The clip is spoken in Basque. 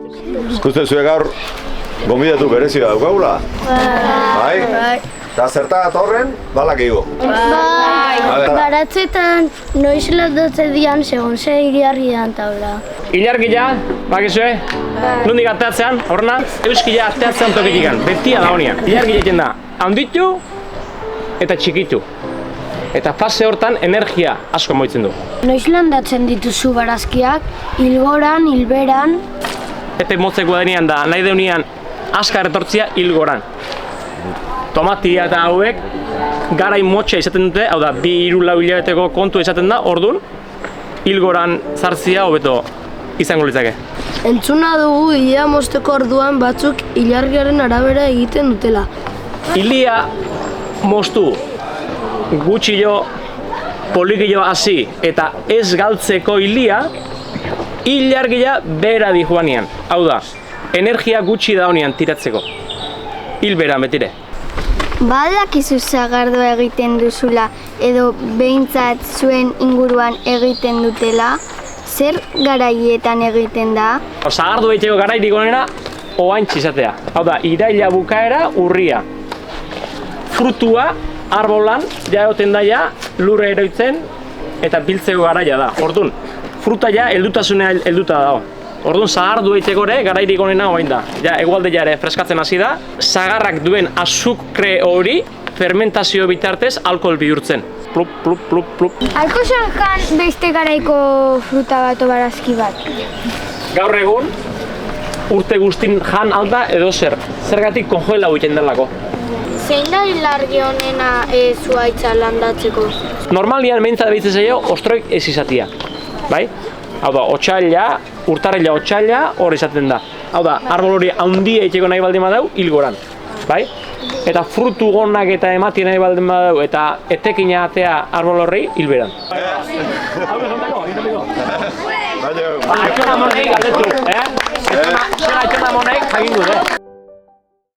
Ikusten zuen gaur gonbidatu berezia daukagula? Bai? Eta zertan atorren, balak ego? Bai, baratzetan noiz latotzen dian segun ze ilargian taula. Ilargia, bakizue? Nondik ateatzean, horrena, euskila ateatzean tokitikan, betia da honian. Ilargia egiten da, handitu eta txikitu. Eta fase hortan energia asko moitzen du. Noiz landatzen dituzu barazkiak, hilgoran, hilberan. Epe motzeko denean da, nahi deunian askar etortzia hilgoran. Tomatia eta hauek garai motxa izaten dute, hau da, 2-3 hilabeteko kontu izaten da, orduan hilgoran zartzia hobeto izango litzake. Entzuna dugu hilea mozteko orduan batzuk ilargiaren arabera egiten dutela. Hilia moztu gutxilo, polikilo hasi eta ez galtzeko hilia, ilargia bera dihoanean. Hau da, energia gutxi da honean tiratzeko. Hilberan betire. Badakizu sagardua egiten duzula edo behintzat zuen inguruan egiten dutela, zer garaietan egiten da? Sagardu egiteko garairik onena ohaintz izatea. Hau da, iraila bukaera urria. Frutua arbolan ja egoten daia lurre eroitzen eta biltzeko garaia da. Orduan, fruta ja heldutasunea helduta dago. Orduan, sagardu egiteko ere garairik onena orain da. Ja, egualdea ere freskatzen hasi da. Sagarrak duen azukre hori fermentazio bitartez alkohol bihurtzen. Plup, plup, plup, plup. Alko jan beste garaiko fruta bat o barazki bat? Gaur egun, urte guztin jan alda edo zer. Zergatik konjoela egiten delako. Zein da ilargi honena zuhaitza landatzeko? Normalian behintzat behitzen zaio, ostroik ez izatia. Bai? Hau da, otxaila, urtarrila otxaila hor izaten da. Hau da, arbol hori handia egiteko nahi baldin badau, hilgoran. Bai? Eta frutu gonak eta ematia nahi baldin badau eta etekina atea arbol horri, hilberan. Hau da, zontako? Aitzona monei galdetu, Zer aitzona monei jakin dut,